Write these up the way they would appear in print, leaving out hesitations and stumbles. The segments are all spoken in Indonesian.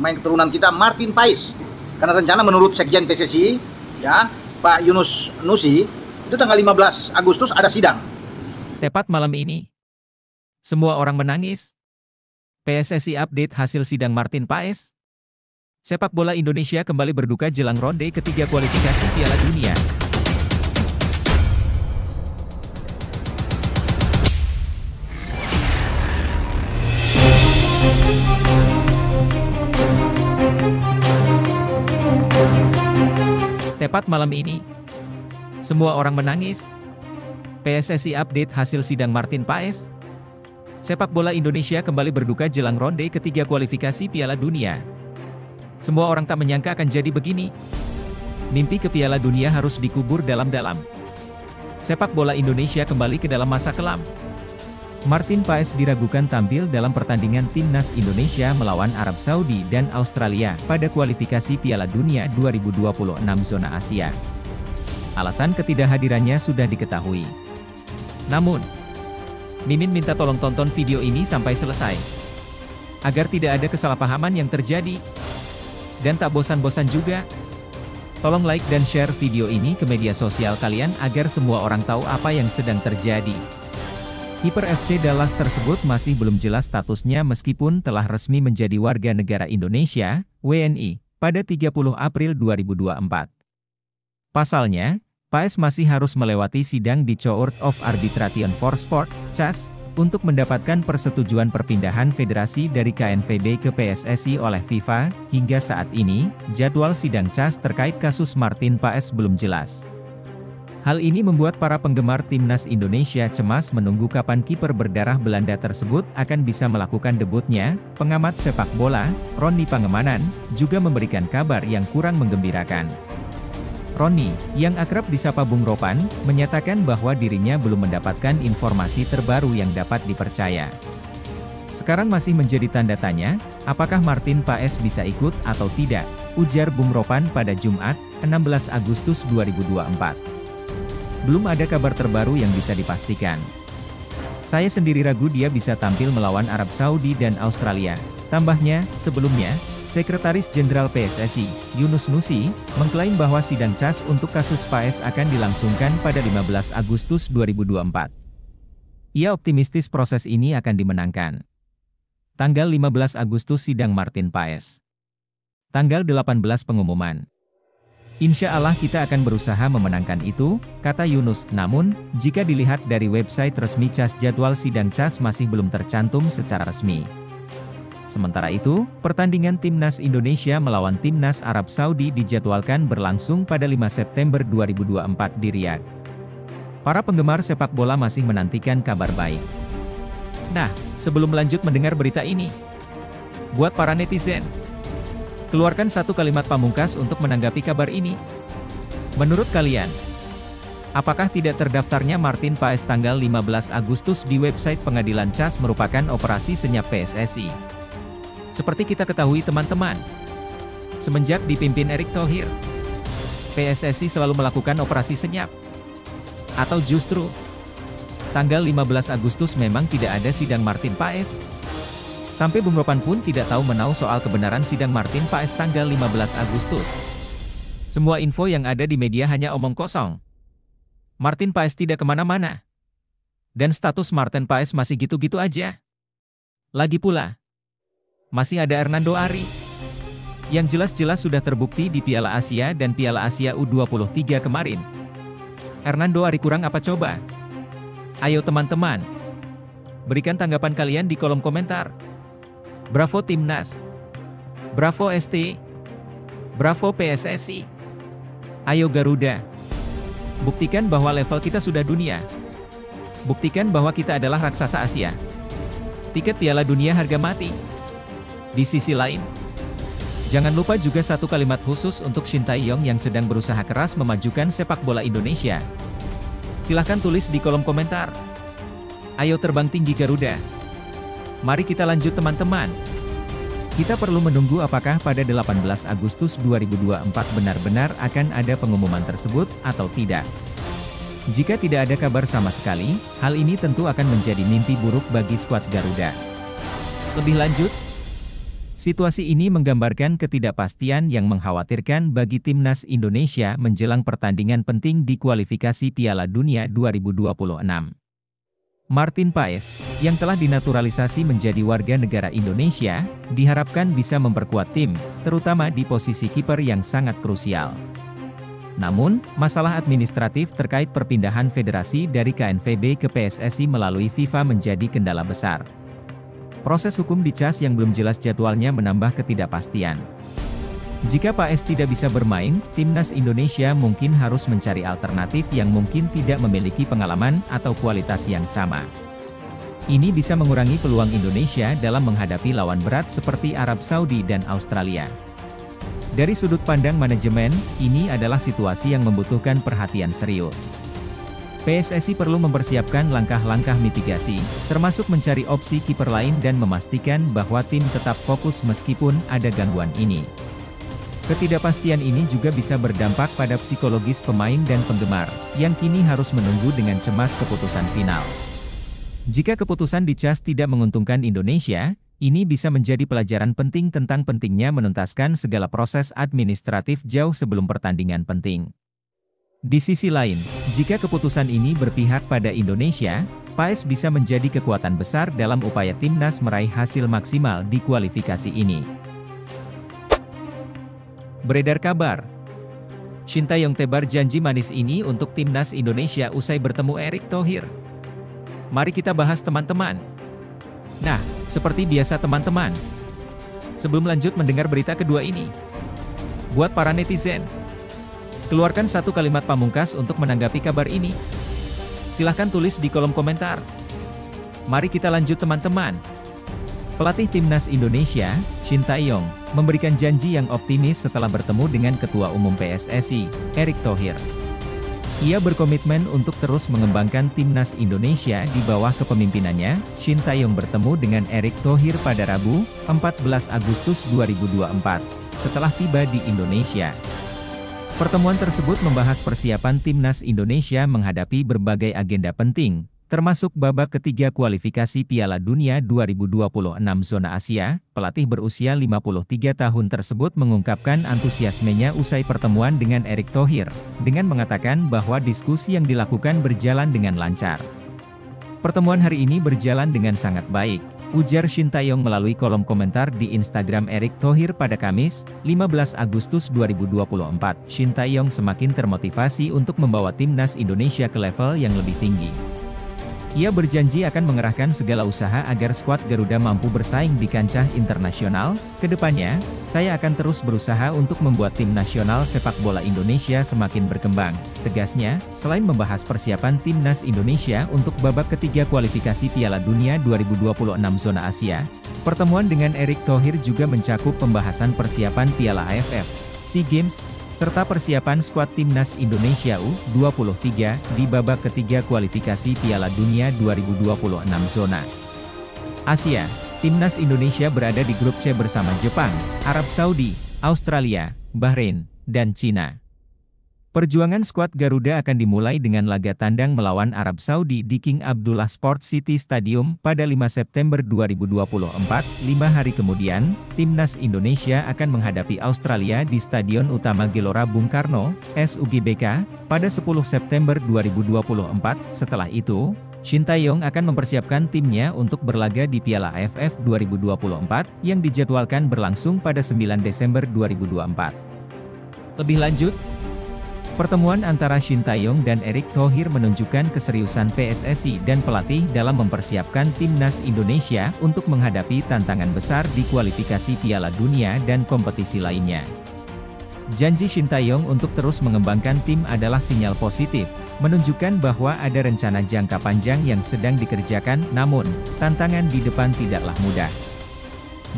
pemain keturunan kita Martin Paes. Karena rencana menurut Sekjen PSSI, ya, Pak Yunus Nusi, itu tanggal 15 Agustus ada sidang. Tepat malam ini, semua orang menangis. PSSI update hasil sidang Martin Paes. Sepak bola Indonesia kembali berduka jelang ronde ketiga kualifikasi Piala Dunia. Tepat malam ini, semua orang menangis. PSSI update hasil sidang Martin Paes. Sepak bola Indonesia kembali berduka jelang ronde ketiga kualifikasi Piala Dunia. Semua orang tak menyangka akan jadi begini. Mimpi ke Piala Dunia harus dikubur dalam-dalam. Sepak bola Indonesia kembali ke dalam masa kelam. Martin Paes diragukan tampil dalam pertandingan Timnas Indonesia melawan Arab Saudi dan Australia pada kualifikasi Piala Dunia 2026 zona Asia. Alasan ketidakhadirannya sudah diketahui. Namun, Mimin minta tolong tonton video ini sampai selesai, agar tidak ada kesalahpahaman yang terjadi. Dan tak bosan-bosan juga, tolong like dan share video ini ke media sosial kalian agar semua orang tahu apa yang sedang terjadi. Kiper FC Dallas tersebut masih belum jelas statusnya meskipun telah resmi menjadi warga negara Indonesia, WNI, pada 30 April 2024. Pasalnya, Paes masih harus melewati sidang di Court of Arbitration for Sport, CAS, untuk mendapatkan persetujuan perpindahan federasi dari KNVB ke PSSI oleh FIFA. Hingga saat ini, jadwal sidang CAS terkait kasus Martin Paes belum jelas. Hal ini membuat para penggemar Timnas Indonesia cemas menunggu kapan kiper berdarah Belanda tersebut akan bisa melakukan debutnya. Pengamat sepak bola, Roni Pangemanan, juga memberikan kabar yang kurang menggembirakan. Roni, yang akrab disapa Bung Ropan, menyatakan bahwa dirinya belum mendapatkan informasi terbaru yang dapat dipercaya. Sekarang masih menjadi tanda tanya, apakah Martin Paes bisa ikut atau tidak, ujar Bung Ropan pada Jumat, 16 Agustus 2024. Belum ada kabar terbaru yang bisa dipastikan. Saya sendiri ragu dia bisa tampil melawan Arab Saudi dan Australia. Tambahnya, sebelumnya, Sekretaris Jenderal PSSI, Yunus Nusi, mengklaim bahwa sidang CAS untuk kasus Paes akan dilangsungkan pada 15 Agustus 2024. Ia optimistis proses ini akan dimenangkan. Tanggal 15 Agustus sidang Martin Paes. Tanggal 18 pengumuman. Insya Allah kita akan berusaha memenangkan itu, kata Yunus. Namun, jika dilihat dari website resmi CAS, jadwal sidang CAS masih belum tercantum secara resmi. Sementara itu, pertandingan Timnas Indonesia melawan Timnas Arab Saudi dijadwalkan berlangsung pada 5 September 2024 di Riyadh. Para penggemar sepak bola masih menantikan kabar baik. Nah, sebelum lanjut mendengar berita ini, buat para netizen, keluarkan satu kalimat pamungkas untuk menanggapi kabar ini. Menurut kalian, apakah tidak terdaftarnya Martin Paes tanggal 15 Agustus di website pengadilan CAS merupakan operasi senyap PSSI? Seperti kita ketahui teman-teman, semenjak dipimpin Erick Thohir, PSSI selalu melakukan operasi senyap. Atau justru, tanggal 15 Agustus memang tidak ada sidang Martin Paes? Sampai Bung Ropan pun tidak tahu menau soal kebenaran sidang Martin Paes tanggal 15 Agustus. Semua info yang ada di media hanya omong kosong. Martin Paes tidak kemana-mana. Dan status Martin Paes masih gitu-gitu aja. Lagi pula, masih ada Hernando Ari, yang jelas-jelas sudah terbukti di Piala Asia dan Piala Asia U23 kemarin. Hernando Ari kurang apa coba? Ayo teman-teman, berikan tanggapan kalian di kolom komentar. Bravo Timnas, bravo ST, bravo PSSI. Ayo Garuda, buktikan bahwa level kita sudah dunia. Buktikan bahwa kita adalah raksasa Asia. Tiket Piala Dunia harga mati. Di sisi lain, jangan lupa juga satu kalimat khusus untuk Shin Tae-yong yang sedang berusaha keras memajukan sepak bola Indonesia. Silahkan tulis di kolom komentar. Ayo terbang tinggi Garuda. Mari kita lanjut teman-teman. Kita perlu menunggu apakah pada 18 Agustus 2024 benar-benar akan ada pengumuman tersebut atau tidak. Jika tidak ada kabar sama sekali, hal ini tentu akan menjadi mimpi buruk bagi skuad Garuda. Lebih lanjut, Situasi ini menggambarkan ketidakpastian yang mengkhawatirkan bagi timnas Indonesia menjelang pertandingan penting di kualifikasi Piala Dunia 2026. Martin Paes, yang telah dinaturalisasi menjadi warga negara Indonesia, diharapkan bisa memperkuat tim, terutama di posisi kiper yang sangat krusial. Namun, masalah administratif terkait perpindahan federasi dari KNVB ke PSSI melalui FIFA menjadi kendala besar. Proses hukum di CAS yang belum jelas jadwalnya menambah ketidakpastian. Jika Paes tidak bisa bermain, timnas Indonesia mungkin harus mencari alternatif yang mungkin tidak memiliki pengalaman atau kualitas yang sama. Ini bisa mengurangi peluang Indonesia dalam menghadapi lawan berat seperti Arab Saudi dan Australia. Dari sudut pandang manajemen, ini adalah situasi yang membutuhkan perhatian serius. PSSI perlu mempersiapkan langkah-langkah mitigasi, termasuk mencari opsi kiper lain dan memastikan bahwa tim tetap fokus meskipun ada gangguan ini. Ketidakpastian ini juga bisa berdampak pada psikologis pemain dan penggemar, yang kini harus menunggu dengan cemas keputusan final. Jika keputusan di CAS tidak menguntungkan Indonesia, ini bisa menjadi pelajaran penting tentang pentingnya menuntaskan segala proses administratif jauh sebelum pertandingan penting. Di sisi lain, jika keputusan ini berpihak pada Indonesia, Paes bisa menjadi kekuatan besar dalam upaya timnas meraih hasil maksimal di kualifikasi ini. Beredar kabar, Shin Tae-yong tebar janji manis ini untuk timnas Indonesia usai bertemu Erick Thohir. Mari kita bahas teman-teman. Nah, seperti biasa teman-teman, sebelum lanjut mendengar berita kedua ini, buat para netizen, keluarkan satu kalimat pamungkas untuk menanggapi kabar ini. Silahkan tulis di kolom komentar. Mari kita lanjut teman-teman. Pelatih timnas Indonesia, Shin Tae-yong, memberikan janji yang optimis setelah bertemu dengan Ketua Umum PSSI, Erick Thohir. Ia berkomitmen untuk terus mengembangkan timnas Indonesia di bawah kepemimpinannya. Shin Tae-yong bertemu dengan Erick Thohir pada Rabu, 14 Agustus 2024, setelah tiba di Indonesia. Pertemuan tersebut membahas persiapan timnas Indonesia menghadapi berbagai agenda penting, termasuk babak ketiga kualifikasi Piala Dunia 2026 zona Asia. Pelatih berusia 53 tahun tersebut mengungkapkan antusiasmenya usai pertemuan dengan Erick Thohir, dengan mengatakan bahwa diskusi yang dilakukan berjalan dengan lancar. Pertemuan hari ini berjalan dengan sangat baik, ujar Shin Tae-yong melalui kolom komentar di Instagram Erick Thohir pada Kamis, 15 Agustus 2024. Shin Tae-yong semakin termotivasi untuk membawa timnas Indonesia ke level yang lebih tinggi. Ia berjanji akan mengerahkan segala usaha agar skuad Garuda mampu bersaing di kancah internasional. Kedepannya, saya akan terus berusaha untuk membuat tim nasional sepak bola Indonesia semakin berkembang, tegasnya. Selain membahas persiapan timnas Indonesia untuk babak ketiga kualifikasi Piala Dunia 2026 zona Asia, pertemuan dengan Erick Thohir juga mencakup pembahasan persiapan Piala AFF, SEA Games, serta persiapan skuad timnas Indonesia U23 di babak ketiga kualifikasi Piala Dunia 2026 zona Asia. Timnas Indonesia berada di grup C bersama Jepang, Arab Saudi, Australia, Bahrain, dan Cina. Perjuangan skuad Garuda akan dimulai dengan laga tandang melawan Arab Saudi di King Abdullah Sport City Stadium pada 5 September 2024. 5 hari kemudian, timnas Indonesia akan menghadapi Australia di Stadion Utama Gelora Bung Karno, SUGBK, pada 10 September 2024. Setelah itu, Shin Tae-yong akan mempersiapkan timnya untuk berlaga di Piala AFF 2024 yang dijadwalkan berlangsung pada 9 Desember 2024. Lebih lanjut, pertemuan antara Shin Tae-yong dan Erick Thohir menunjukkan keseriusan PSSI dan pelatih dalam mempersiapkan timnas Indonesia untuk menghadapi tantangan besar di kualifikasi Piala Dunia dan kompetisi lainnya. Janji Shin Tae-yong untuk terus mengembangkan tim adalah sinyal positif, menunjukkan bahwa ada rencana jangka panjang yang sedang dikerjakan, namun, tantangan di depan tidaklah mudah.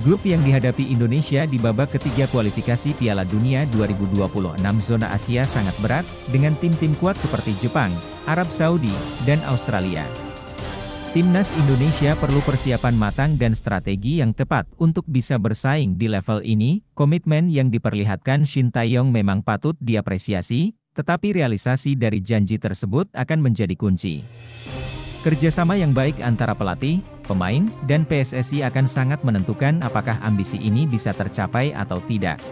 Grup yang dihadapi Indonesia di babak ketiga kualifikasi Piala Dunia 2026 zona Asia sangat berat, dengan tim-tim kuat seperti Jepang, Arab Saudi, dan Australia. Timnas Indonesia perlu persiapan matang dan strategi yang tepat untuk bisa bersaing di level ini. Komitmen yang diperlihatkan Shin Tae-yong memang patut diapresiasi, tetapi realisasi dari janji tersebut akan menjadi kunci. Kerjasama yang baik antara pelatih, pemain, dan PSSI akan sangat menentukan apakah ambisi ini bisa tercapai atau tidak.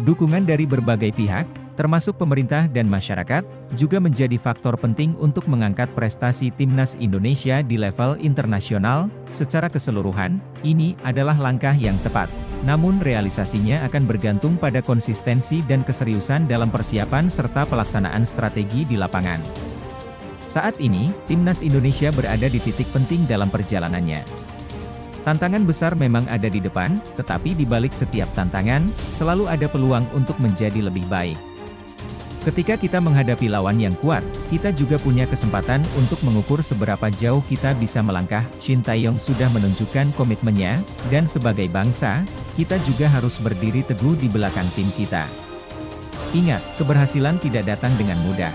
Dukungan dari berbagai pihak, termasuk pemerintah dan masyarakat, juga menjadi faktor penting untuk mengangkat prestasi timnas Indonesia di level internasional. Secara keseluruhan, ini adalah langkah yang tepat. Namun realisasinya akan bergantung pada konsistensi dan keseriusan dalam persiapan serta pelaksanaan strategi di lapangan. Saat ini, timnas Indonesia berada di titik penting dalam perjalanannya. Tantangan besar memang ada di depan, tetapi di balik setiap tantangan, selalu ada peluang untuk menjadi lebih baik. Ketika kita menghadapi lawan yang kuat, kita juga punya kesempatan untuk mengukur seberapa jauh kita bisa melangkah. Shin Tae-yong sudah menunjukkan komitmennya, dan sebagai bangsa, kita juga harus berdiri teguh di belakang tim kita. Ingat, keberhasilan tidak datang dengan mudah.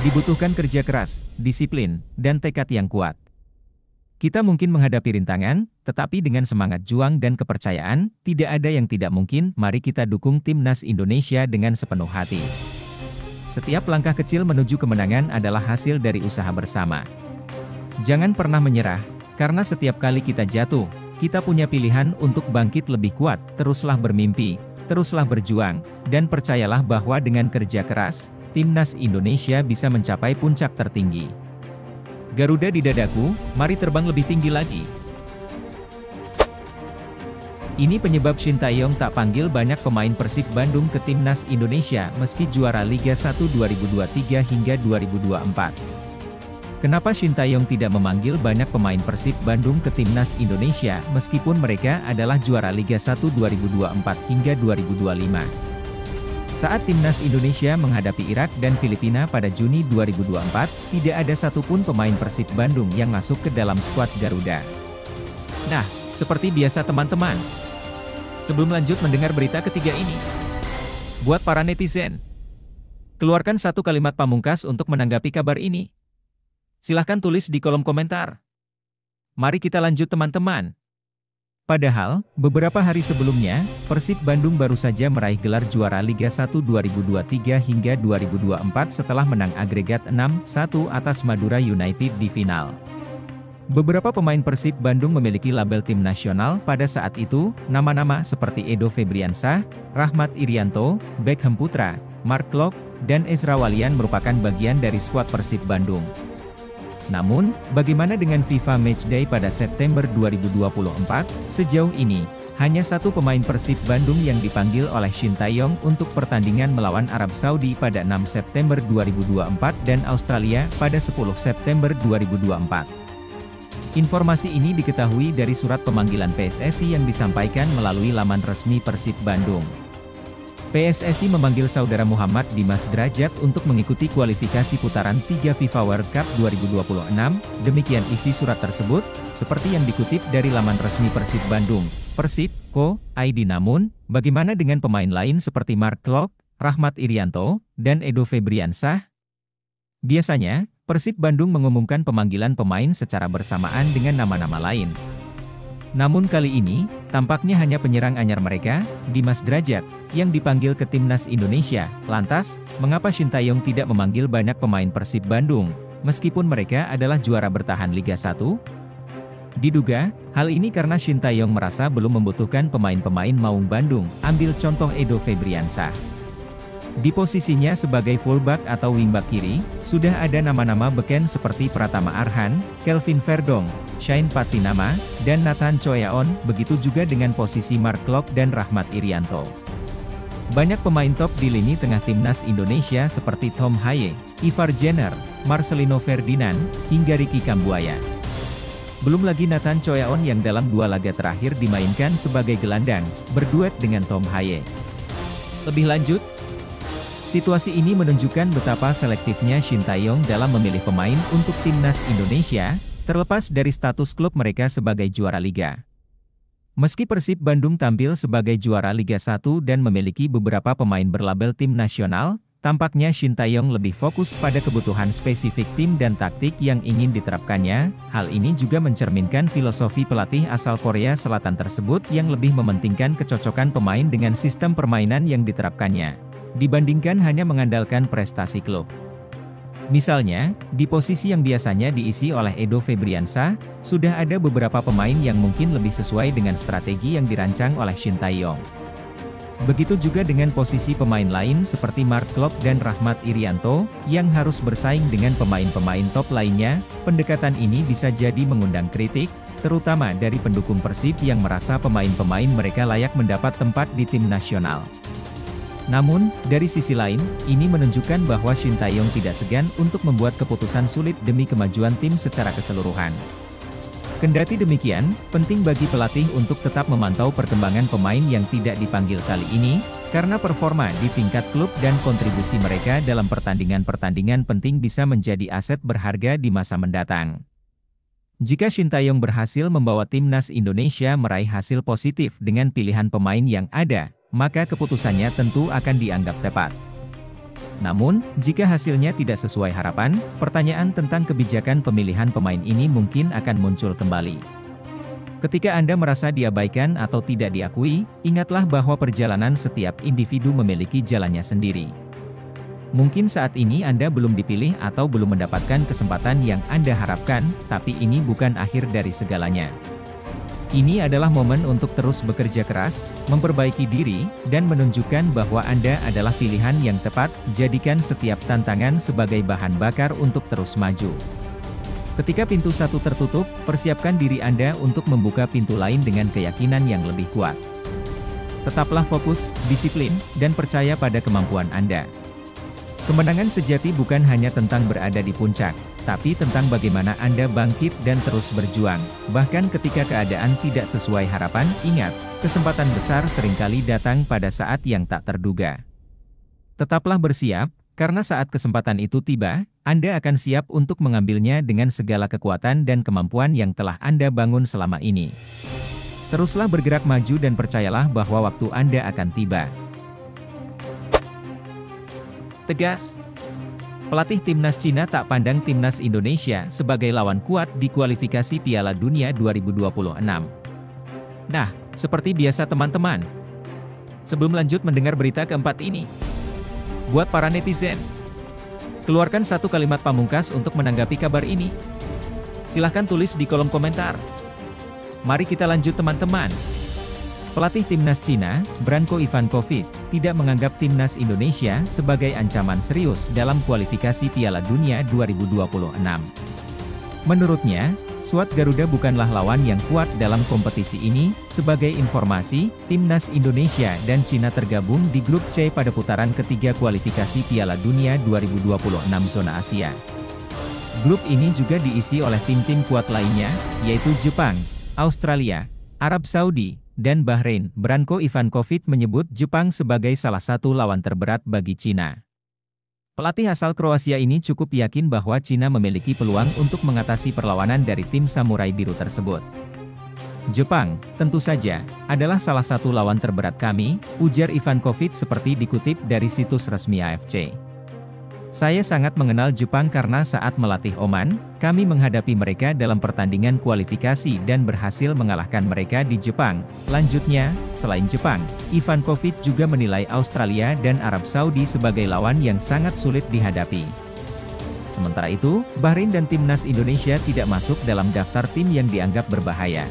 Dibutuhkan kerja keras, disiplin, dan tekad yang kuat. Kita mungkin menghadapi rintangan, tetapi dengan semangat juang dan kepercayaan, tidak ada yang tidak mungkin. Mari kita dukung timnas Indonesia dengan sepenuh hati. Setiap langkah kecil menuju kemenangan adalah hasil dari usaha bersama. Jangan pernah menyerah, karena setiap kali kita jatuh, kita punya pilihan untuk bangkit lebih kuat. Teruslah bermimpi, teruslah berjuang, dan percayalah bahwa dengan kerja keras, timnas Indonesia bisa mencapai puncak tertinggi. Garuda di dadaku, mari terbang lebih tinggi lagi. Ini penyebab Shin Tae-yong tak panggil banyak pemain Persib Bandung ke timnas Indonesia meski juara Liga 1 2023 hingga 2024. Kenapa Shin Tae-yong tidak memanggil banyak pemain Persib Bandung ke timnas Indonesia meskipun mereka adalah juara Liga 1 2024 hingga 2025? Saat timnas Indonesia menghadapi Irak dan Filipina pada Juni 2024, tidak ada satupun pemain Persib Bandung yang masuk ke dalam skuad Garuda. Nah, seperti biasa teman-teman, sebelum lanjut mendengar berita ketiga ini, buat para netizen, keluarkan satu kalimat pamungkas untuk menanggapi kabar ini. Silahkan tulis di kolom komentar. Mari kita lanjut teman-teman. Padahal, beberapa hari sebelumnya, Persib Bandung baru saja meraih gelar juara Liga 1 2023 hingga 2024 setelah menang agregat 6-1 atas Madura United di final. Beberapa pemain Persib Bandung memiliki label tim nasional pada saat itu, nama-nama seperti Edo Febriansah, Rahmat Irianto, Beckham Putra, Mark Klok, dan Ezra Walian merupakan bagian dari skuad Persib Bandung. Namun, bagaimana dengan FIFA Matchday pada September 2024? Sejauh ini, hanya satu pemain Persib Bandung yang dipanggil oleh Shin Tae-yong untuk pertandingan melawan Arab Saudi pada 6 September 2024 dan Australia pada 10 September 2024. Informasi ini diketahui dari surat pemanggilan PSSI yang disampaikan melalui laman resmi Persib Bandung. PSSI memanggil saudara Muhammad Dimas Derajat untuk mengikuti kualifikasi putaran 3 FIFA World Cup 2026, demikian isi surat tersebut, seperti yang dikutip dari laman resmi Persib Bandung, persib.co.id. Namun, bagaimana dengan pemain lain seperti Mark Klok, Rahmat Irianto, dan Edo Febriansah? Biasanya, Persib Bandung mengumumkan pemanggilan pemain secara bersamaan dengan nama-nama lain. Namun kali ini, tampaknya hanya penyerang anyar mereka, Dimas Derajat, yang dipanggil ke timnas Indonesia. Lantas, mengapa Shin Tae-yong tidak memanggil banyak pemain Persib Bandung, meskipun mereka adalah juara bertahan Liga 1? Diduga, hal ini karena Shin Tae-yong merasa belum membutuhkan pemain-pemain Maung Bandung, ambil contoh Edo Febriansah. Di posisinya sebagai fullback atau wingback kiri, sudah ada nama-nama beken seperti Pratama Arhan, Kelvin Verdong, Shane Patinama, dan Nathan Choyaon, begitu juga dengan posisi Mark Klok dan Rahmat Irianto. Banyak pemain top di lini tengah timnas Indonesia seperti Tom Haye, Ivar Jenner, Marcelino Ferdinand, hingga Ricky Kambuaya. Belum lagi Nathan Choyaon yang dalam 2 laga terakhir dimainkan sebagai gelandang, berduet dengan Tom Haye. Lebih lanjut, situasi ini menunjukkan betapa selektifnya Shin Tae-yong dalam memilih pemain untuk timnas Indonesia, terlepas dari status klub mereka sebagai juara liga. Meski Persib Bandung tampil sebagai juara Liga 1 dan memiliki beberapa pemain berlabel tim nasional, tampaknya Shin Tae-yong lebih fokus pada kebutuhan spesifik tim dan taktik yang ingin diterapkannya. Hal ini juga mencerminkan filosofi pelatih asal Korea Selatan tersebut yang lebih mementingkan kecocokan pemain dengan sistem permainan yang diterapkannya, dibandingkan hanya mengandalkan prestasi klub. Misalnya, di posisi yang biasanya diisi oleh Edo Febriansah, sudah ada beberapa pemain yang mungkin lebih sesuai dengan strategi yang dirancang oleh Shin Tae-yong. Begitu juga dengan posisi pemain lain seperti Mark Klok dan Rahmat Irianto, yang harus bersaing dengan pemain-pemain top lainnya. Pendekatan ini bisa jadi mengundang kritik, terutama dari pendukung Persib yang merasa pemain-pemain mereka layak mendapat tempat di tim nasional. Namun, dari sisi lain, ini menunjukkan bahwa Shin Tae-yong tidak segan untuk membuat keputusan sulit demi kemajuan tim secara keseluruhan. Kendati demikian, penting bagi pelatih untuk tetap memantau perkembangan pemain yang tidak dipanggil kali ini, karena performa di tingkat klub dan kontribusi mereka dalam pertandingan-pertandingan penting bisa menjadi aset berharga di masa mendatang. Jika Shin Tae-yong berhasil membawa timnas Indonesia meraih hasil positif dengan pilihan pemain yang ada, maka keputusannya tentu akan dianggap tepat. Namun, jika hasilnya tidak sesuai harapan, pertanyaan tentang kebijakan pemilihan pemain ini mungkin akan muncul kembali. Ketika Anda merasa diabaikan atau tidak diakui, ingatlah bahwa perjalanan setiap individu memiliki jalannya sendiri. Mungkin saat ini Anda belum dipilih atau belum mendapatkan kesempatan yang Anda harapkan, tapi ini bukan akhir dari segalanya. Ini adalah momen untuk terus bekerja keras, memperbaiki diri, dan menunjukkan bahwa Anda adalah pilihan yang tepat. Jadikan setiap tantangan sebagai bahan bakar untuk terus maju. Ketika pintu satu tertutup, persiapkan diri Anda untuk membuka pintu lain dengan keyakinan yang lebih kuat. Tetaplah fokus, disiplin, dan percaya pada kemampuan Anda. Kemenangan sejati bukan hanya tentang berada di puncak, tapi tentang bagaimana Anda bangkit dan terus berjuang. Bahkan ketika keadaan tidak sesuai harapan, ingat, kesempatan besar seringkali datang pada saat yang tak terduga. Tetaplah bersiap, karena saat kesempatan itu tiba, Anda akan siap untuk mengambilnya dengan segala kekuatan dan kemampuan yang telah Anda bangun selama ini. Teruslah bergerak maju dan percayalah bahwa waktu Anda akan tiba. Tegas. Pelatih timnas Cina tak pandang timnas Indonesia sebagai lawan kuat di kualifikasi Piala Dunia 2026. Nah, seperti biasa teman-teman. Sebelum lanjut mendengar berita keempat ini, buat para netizen, keluarkan satu kalimat pamungkas untuk menanggapi kabar ini. Silahkan tulis di kolom komentar. Mari kita lanjut teman-teman. Pelatih timnas Cina, Branko Ivankovic, tidak menganggap timnas Indonesia sebagai ancaman serius dalam kualifikasi Piala Dunia 2026. Menurutnya, skuad Garuda bukanlah lawan yang kuat dalam kompetisi ini. Sebagai informasi, timnas Indonesia dan Cina tergabung di grup C pada putaran ketiga kualifikasi Piala Dunia 2026 zona Asia. Grup ini juga diisi oleh tim-tim kuat lainnya, yaitu Jepang, Australia, Arab Saudi, dan Bahrain. Branko Ivankovic menyebut Jepang sebagai salah satu lawan terberat bagi Cina. Pelatih asal Kroasia ini cukup yakin bahwa Cina memiliki peluang untuk mengatasi perlawanan dari tim Samurai Biru tersebut. Jepang, tentu saja, adalah salah satu lawan terberat kami, ujar Ivankovic seperti dikutip dari situs resmi AFC. Saya sangat mengenal Jepang karena saat melatih Oman, kami menghadapi mereka dalam pertandingan kualifikasi dan berhasil mengalahkan mereka di Jepang. Lanjutnya, selain Jepang, Ivankovic juga menilai Australia dan Arab Saudi sebagai lawan yang sangat sulit dihadapi. Sementara itu, Bahrain dan timnas Indonesia tidak masuk dalam daftar tim yang dianggap berbahaya.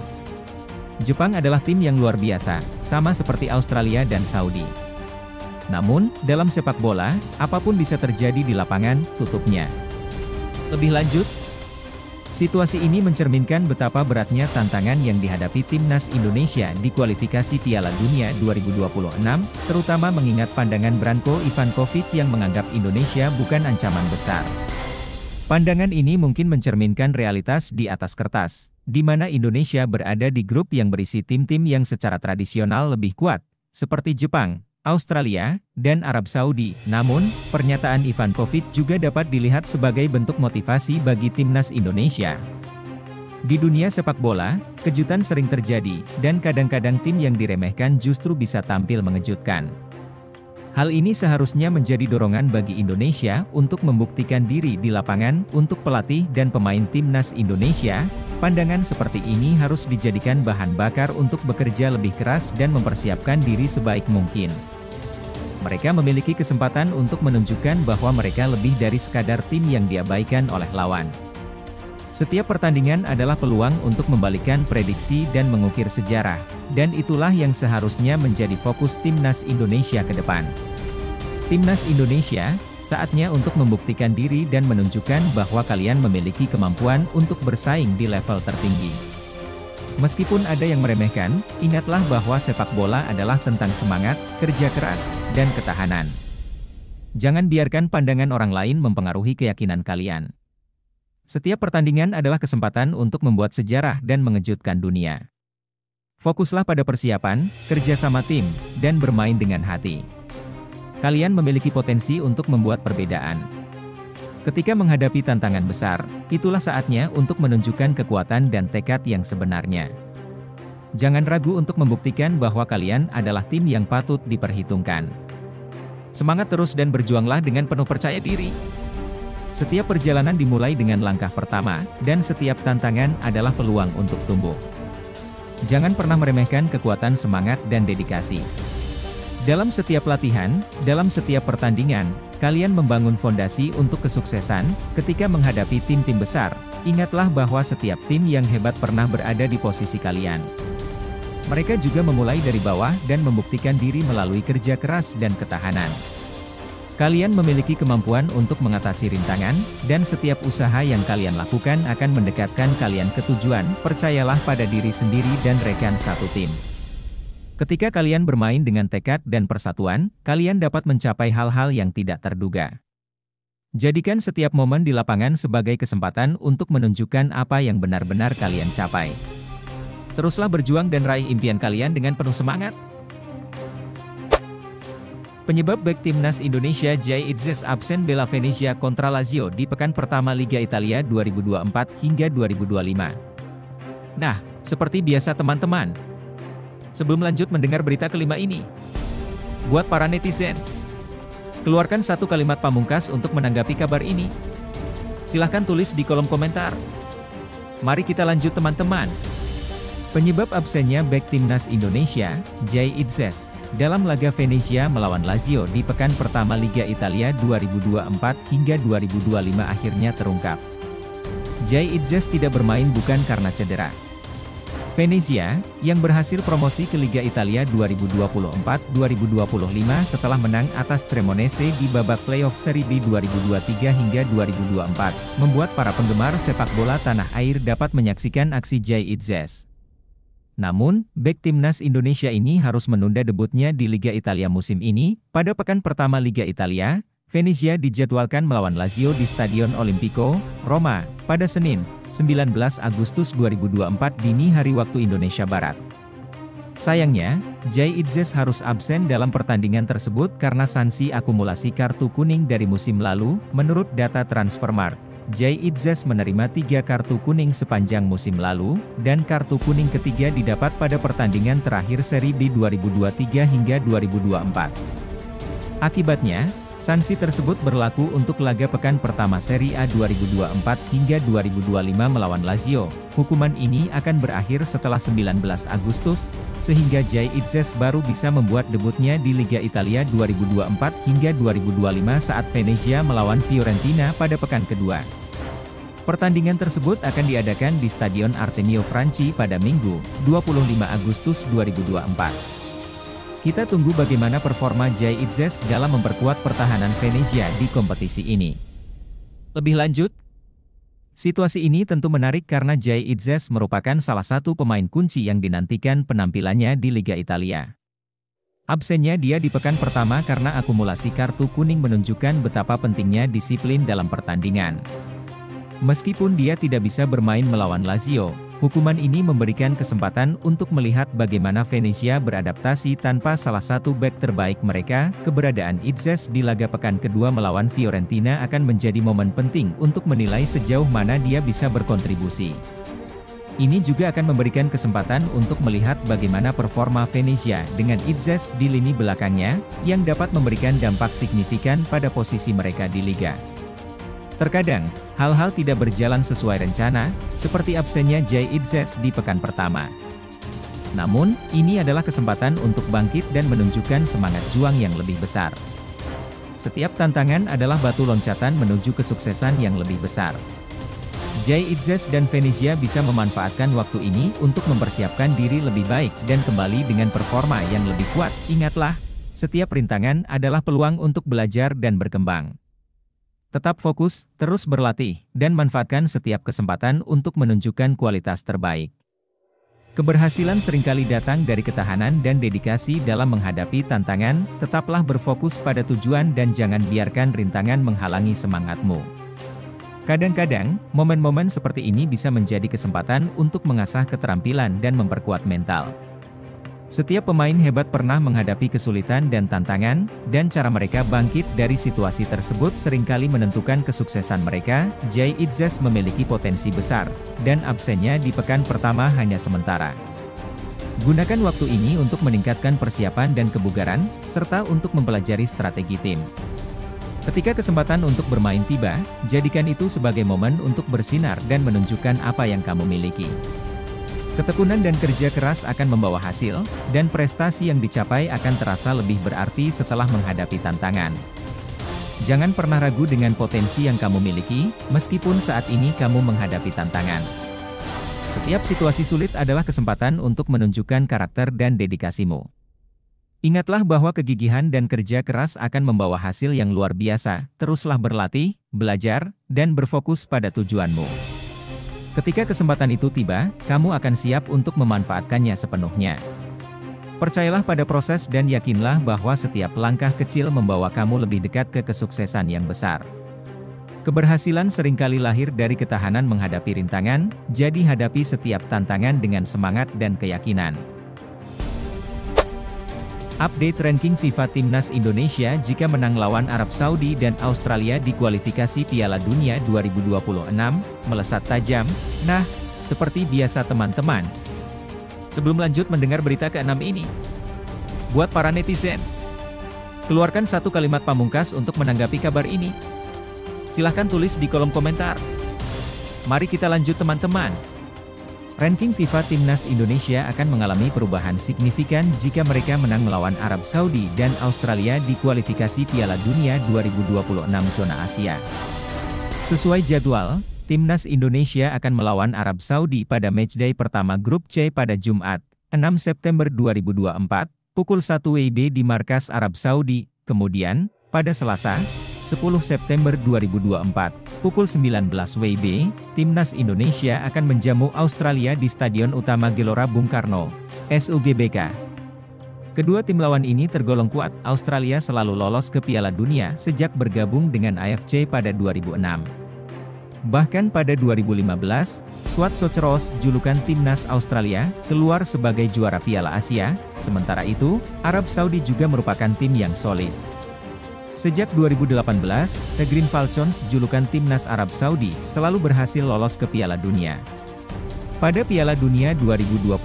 Jepang adalah tim yang luar biasa, sama seperti Australia dan Saudi. Namun, dalam sepak bola, apapun bisa terjadi di lapangan, tutupnya. Lebih lanjut, situasi ini mencerminkan betapa beratnya tantangan yang dihadapi timnas Indonesia di kualifikasi Piala Dunia 2026, terutama mengingat pandangan Branko Ivankovic yang menganggap Indonesia bukan ancaman besar. Pandangan ini mungkin mencerminkan realitas di atas kertas, di mana Indonesia berada di grup yang berisi tim-tim yang secara tradisional lebih kuat, seperti Jepang, Australia, dan Arab Saudi. Namun, pernyataan Ivankovic juga dapat dilihat sebagai bentuk motivasi bagi timnas Indonesia. Di dunia sepak bola, kejutan sering terjadi, dan kadang-kadang tim yang diremehkan justru bisa tampil mengejutkan. Hal ini seharusnya menjadi dorongan bagi Indonesia untuk membuktikan diri di lapangan. Untuk pelatih dan pemain timnas Indonesia, pandangan seperti ini harus dijadikan bahan bakar untuk bekerja lebih keras dan mempersiapkan diri sebaik mungkin. Mereka memiliki kesempatan untuk menunjukkan bahwa mereka lebih dari sekadar tim yang diabaikan oleh lawan. Setiap pertandingan adalah peluang untuk membalikkan prediksi dan mengukir sejarah, dan itulah yang seharusnya menjadi fokus Timnas Indonesia ke depan. Timnas Indonesia, saatnya untuk membuktikan diri dan menunjukkan bahwa kalian memiliki kemampuan untuk bersaing di level tertinggi. Meskipun ada yang meremehkan, ingatlah bahwa sepak bola adalah tentang semangat, kerja keras, dan ketahanan. Jangan biarkan pandangan orang lain mempengaruhi keyakinan kalian. Setiap pertandingan adalah kesempatan untuk membuat sejarah dan mengejutkan dunia. Fokuslah pada persiapan, kerja sama tim, dan bermain dengan hati. Kalian memiliki potensi untuk membuat perbedaan. Ketika menghadapi tantangan besar, itulah saatnya untuk menunjukkan kekuatan dan tekad yang sebenarnya. Jangan ragu untuk membuktikan bahwa kalian adalah tim yang patut diperhitungkan. Semangat terus dan berjuanglah dengan penuh percaya diri. Setiap perjalanan dimulai dengan langkah pertama, dan setiap tantangan adalah peluang untuk tumbuh. Jangan pernah meremehkan kekuatan semangat dan dedikasi. Dalam setiap latihan, dalam setiap pertandingan, kalian membangun fondasi untuk kesuksesan. Ketika menghadapi tim-tim besar, ingatlah bahwa setiap tim yang hebat pernah berada di posisi kalian. Mereka juga memulai dari bawah dan membuktikan diri melalui kerja keras dan ketahanan. Kalian memiliki kemampuan untuk mengatasi rintangan, dan setiap usaha yang kalian lakukan akan mendekatkan kalian ke tujuan. Percayalah pada diri sendiri dan rekan satu tim. Ketika kalian bermain dengan tekad dan persatuan, kalian dapat mencapai hal-hal yang tidak terduga. Jadikan setiap momen di lapangan sebagai kesempatan untuk menunjukkan apa yang benar-benar kalian capai. Teruslah berjuang dan raih impian kalian dengan penuh semangat. Penyebab bek Timnas Indonesia Jai Itzes absen bela Venezia kontra Lazio di pekan pertama Liga Italia 2024 hingga 2025. Nah, seperti biasa teman-teman, sebelum lanjut mendengar berita kelima ini, buat para netizen, keluarkan satu kalimat pamungkas untuk menanggapi kabar ini. Silahkan tulis di kolom komentar. Mari kita lanjut teman-teman. Penyebab absennya bek Timnas Indonesia, Jai Itzes, dalam laga Venezia melawan Lazio di pekan pertama Liga Italia 2024 hingga 2025 akhirnya terungkap. Jai Itzes tidak bermain bukan karena cedera. Venezia, yang berhasil promosi ke Liga Italia 2024-2025 setelah menang atas Cremonese di babak playoff Serie B 2023 hingga 2024, membuat para penggemar sepak bola tanah air dapat menyaksikan aksi Jai Itzes. Namun, bek Timnas Indonesia ini harus menunda debutnya di Liga Italia musim ini. Pada pekan pertama Liga Italia, Venezia dijadwalkan melawan Lazio di Stadion Olimpico, Roma, pada Senin, 19 Agustus 2024 dini hari waktu Indonesia Barat. Sayangnya, Jai Itzes harus absen dalam pertandingan tersebut karena sanksi akumulasi kartu kuning dari musim lalu. Menurut data Transfermarkt, Jai Itzes menerima 3 kartu kuning sepanjang musim lalu, dan kartu kuning ketiga didapat pada pertandingan terakhir Serie B 2023 hingga 2024. Akibatnya, sanksi tersebut berlaku untuk laga pekan pertama Serie A 2024 hingga 2025 melawan Lazio. Hukuman ini akan berakhir setelah 19 Agustus, sehingga Jai Itzes baru bisa membuat debutnya di Liga Italia 2024 hingga 2025 saat Venezia melawan Fiorentina pada pekan kedua. Pertandingan tersebut akan diadakan di Stadion Artemio Franchi pada Minggu, 25 Agustus 2024. Kita tunggu bagaimana performa Jai Itzes dalam memperkuat pertahanan Venezia di kompetisi ini. Lebih lanjut, situasi ini tentu menarik karena Jai Itzes merupakan salah satu pemain kunci yang dinantikan penampilannya di Liga Italia. Absennya dia di pekan pertama karena akumulasi kartu kuning menunjukkan betapa pentingnya disiplin dalam pertandingan. Meskipun dia tidak bisa bermain melawan Lazio, hukuman ini memberikan kesempatan untuk melihat bagaimana Venezia beradaptasi tanpa salah satu bek terbaik mereka. Keberadaan Itzes di laga pekan kedua melawan Fiorentina akan menjadi momen penting untuk menilai sejauh mana dia bisa berkontribusi. Ini juga akan memberikan kesempatan untuk melihat bagaimana performa Venezia dengan Itzes di lini belakangnya, yang dapat memberikan dampak signifikan pada posisi mereka di liga. Terkadang, hal-hal tidak berjalan sesuai rencana, seperti absennya Jai Itzes di pekan pertama. Namun, ini adalah kesempatan untuk bangkit dan menunjukkan semangat juang yang lebih besar. Setiap tantangan adalah batu loncatan menuju kesuksesan yang lebih besar. Jay Itzes dan Venezia bisa memanfaatkan waktu ini untuk mempersiapkan diri lebih baik dan kembali dengan performa yang lebih kuat. Ingatlah, setiap rintangan adalah peluang untuk belajar dan berkembang. Tetap fokus, terus berlatih, dan manfaatkan setiap kesempatan untuk menunjukkan kualitas terbaik. Keberhasilan seringkali datang dari ketahanan dan dedikasi dalam menghadapi tantangan. Tetaplah berfokus pada tujuan dan jangan biarkan rintangan menghalangi semangatmu. Kadang-kadang, momen-momen seperti ini bisa menjadi kesempatan untuk mengasah keterampilan dan memperkuat mental. Setiap pemain hebat pernah menghadapi kesulitan dan tantangan, dan cara mereka bangkit dari situasi tersebut seringkali menentukan kesuksesan mereka. Jay Itzes memiliki potensi besar, dan absennya di pekan pertama hanya sementara. Gunakan waktu ini untuk meningkatkan persiapan dan kebugaran, serta untuk mempelajari strategi tim. Ketika kesempatan untuk bermain tiba, jadikan itu sebagai momen untuk bersinar dan menunjukkan apa yang kamu miliki. Ketekunan dan kerja keras akan membawa hasil, dan prestasi yang dicapai akan terasa lebih berarti setelah menghadapi tantangan. Jangan pernah ragu dengan potensi yang kamu miliki, meskipun saat ini kamu menghadapi tantangan. Setiap situasi sulit adalah kesempatan untuk menunjukkan karakter dan dedikasimu. Ingatlah bahwa kegigihan dan kerja keras akan membawa hasil yang luar biasa. Teruslah berlatih, belajar, dan berfokus pada tujuanmu. Ketika kesempatan itu tiba, kamu akan siap untuk memanfaatkannya sepenuhnya. Percayalah pada proses dan yakinlah bahwa setiap langkah kecil membawa kamu lebih dekat ke kesuksesan yang besar. Keberhasilan seringkali lahir dari ketahanan menghadapi rintangan, jadi hadapi setiap tantangan dengan semangat dan keyakinan. Update ranking FIFA Timnas Indonesia jika menang lawan Arab Saudi dan Australia di kualifikasi Piala Dunia 2026, melesat tajam. Nah, seperti biasa teman-teman. Sebelum lanjut mendengar berita ke-6 ini, buat para netizen, keluarkan satu kalimat pamungkas untuk menanggapi kabar ini. Silahkan tulis di kolom komentar. Mari kita lanjut teman-teman. Ranking FIFA Timnas Indonesia akan mengalami perubahan signifikan jika mereka menang melawan Arab Saudi dan Australia di kualifikasi Piala Dunia 2026 zona Asia. Sesuai jadwal, Timnas Indonesia akan melawan Arab Saudi pada matchday pertama Grup C pada Jumat, 6 September 2024, pukul 1 WIB di markas Arab Saudi. Kemudian, pada Selasa, 10 September 2024, pukul 19 WIB, Timnas Indonesia akan menjamu Australia di Stadion Utama Gelora Bung Karno, SUGBK. Kedua tim lawan ini tergolong kuat. Australia selalu lolos ke Piala Dunia sejak bergabung dengan AFC pada 2006. Bahkan pada 2015, Swat Soceros, julukan Timnas Australia, keluar sebagai juara Piala Asia. Sementara itu, Arab Saudi juga merupakan tim yang solid. Sejak 2018, The Green Falcons, julukan Timnas Arab Saudi, selalu berhasil lolos ke Piala Dunia. Pada Piala Dunia 2022,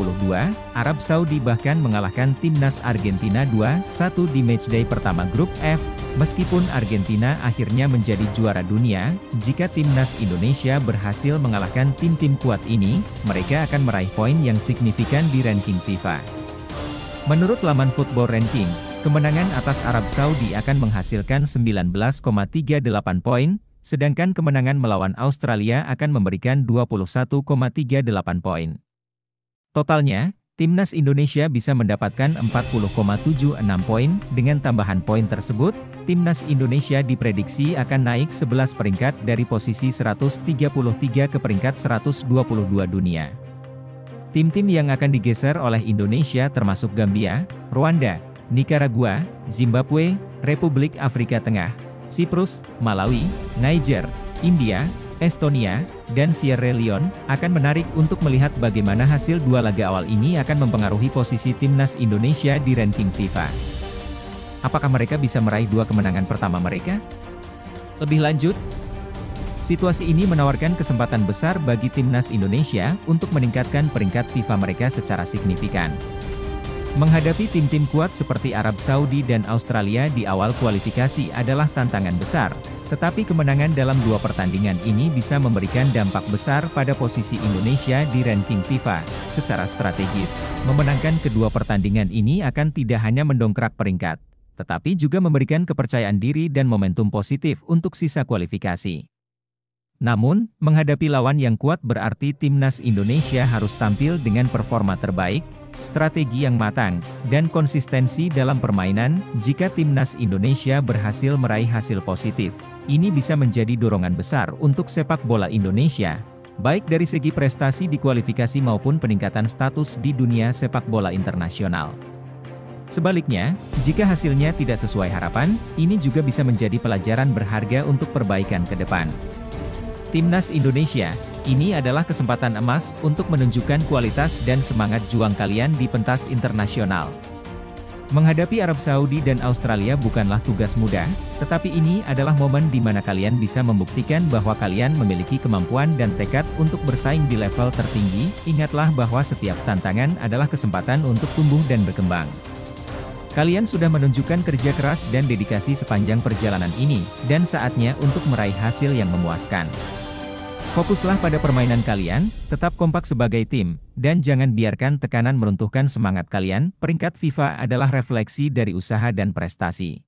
Arab Saudi bahkan mengalahkan Timnas Argentina 2-1 di matchday pertama Grup F. Meskipun Argentina akhirnya menjadi juara dunia, jika Timnas Indonesia berhasil mengalahkan tim-tim kuat ini, mereka akan meraih poin yang signifikan di ranking FIFA. Menurut laman Football Ranking, kemenangan atas Arab Saudi akan menghasilkan 19,38 poin, sedangkan kemenangan melawan Australia akan memberikan 21,38 poin. Totalnya, Timnas Indonesia bisa mendapatkan 40,76 poin. Dengan tambahan poin tersebut, Timnas Indonesia diprediksi akan naik 11 peringkat dari posisi 133 ke peringkat 122 dunia. Tim-tim yang akan digeser oleh Indonesia termasuk Gambia, Rwanda, Nicaragua, Zimbabwe, Republik Afrika Tengah, Siprus, Malawi, Niger, India, Estonia, dan Sierra Leone, akan menarik untuk melihat bagaimana hasil dua laga awal ini akan mempengaruhi posisi Timnas Indonesia di ranking FIFA. Apakah mereka bisa meraih dua kemenangan pertama mereka? Lebih lanjut, situasi ini menawarkan kesempatan besar bagi Timnas Indonesia untuk meningkatkan peringkat FIFA mereka secara signifikan. Menghadapi tim-tim kuat seperti Arab Saudi dan Australia di awal kualifikasi adalah tantangan besar, tetapi kemenangan dalam 2 pertandingan ini bisa memberikan dampak besar pada posisi Indonesia di ranking FIFA. Secara strategis, memenangkan kedua pertandingan ini akan tidak hanya mendongkrak peringkat, tetapi juga memberikan kepercayaan diri dan momentum positif untuk sisa kualifikasi. Namun, menghadapi lawan yang kuat berarti timnas Indonesia harus tampil dengan performa terbaik, strategi yang matang, dan konsistensi dalam permainan. Jika timnas Indonesia berhasil meraih hasil positif, ini bisa menjadi dorongan besar untuk sepak bola Indonesia, baik dari segi prestasi di kualifikasi maupun peningkatan status di dunia sepak bola internasional. Sebaliknya, jika hasilnya tidak sesuai harapan, ini juga bisa menjadi pelajaran berharga untuk perbaikan ke depan. Timnas Indonesia, ini adalah kesempatan emas untuk menunjukkan kualitas dan semangat juang kalian di pentas internasional. Menghadapi Arab Saudi dan Australia bukanlah tugas mudah, tetapi ini adalah momen di mana kalian bisa membuktikan bahwa kalian memiliki kemampuan dan tekad untuk bersaing di level tertinggi. Ingatlah bahwa setiap tantangan adalah kesempatan untuk tumbuh dan berkembang. Kalian sudah menunjukkan kerja keras dan dedikasi sepanjang perjalanan ini, dan saatnya untuk meraih hasil yang memuaskan. Fokuslah pada permainan kalian, tetap kompak sebagai tim, dan jangan biarkan tekanan meruntuhkan semangat kalian. Peringkat FIFA adalah refleksi dari usaha dan prestasi.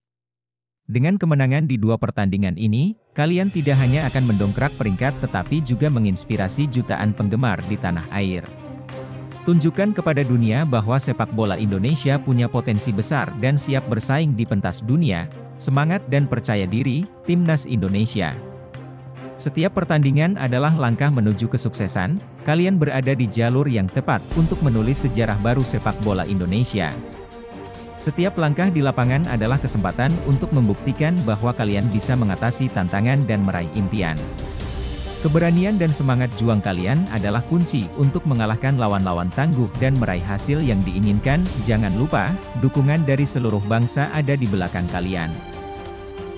Dengan kemenangan di 2 pertandingan ini, kalian tidak hanya akan mendongkrak peringkat tetapi juga menginspirasi jutaan penggemar di tanah air. Tunjukkan kepada dunia bahwa sepak bola Indonesia punya potensi besar dan siap bersaing di pentas dunia. Semangat dan percaya diri, Timnas Indonesia. Setiap pertandingan adalah langkah menuju kesuksesan. Kalian berada di jalur yang tepat untuk menulis sejarah baru sepak bola Indonesia. Setiap langkah di lapangan adalah kesempatan untuk membuktikan bahwa kalian bisa mengatasi tantangan dan meraih impian. Keberanian dan semangat juang kalian adalah kunci untuk mengalahkan lawan-lawan tangguh dan meraih hasil yang diinginkan. Jangan lupa, dukungan dari seluruh bangsa ada di belakang kalian.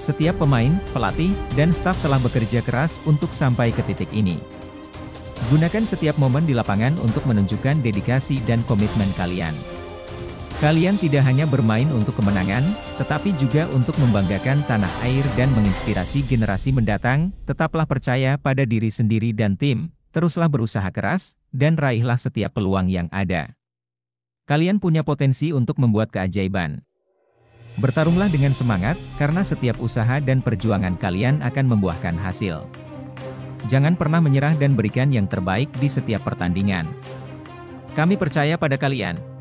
Setiap pemain, pelatih, dan staf telah bekerja keras untuk sampai ke titik ini. Gunakan setiap momen di lapangan untuk menunjukkan dedikasi dan komitmen kalian. Kalian tidak hanya bermain untuk kemenangan, tetapi juga untuk membanggakan tanah air dan menginspirasi generasi mendatang. Tetaplah percaya pada diri sendiri dan tim, teruslah berusaha keras, dan raihlah setiap peluang yang ada. Kalian punya potensi untuk membuat keajaiban. Bertarunglah dengan semangat, karena setiap usaha dan perjuangan kalian akan membuahkan hasil. Jangan pernah menyerah dan berikan yang terbaik di setiap pertandingan. Kami percaya pada kalian.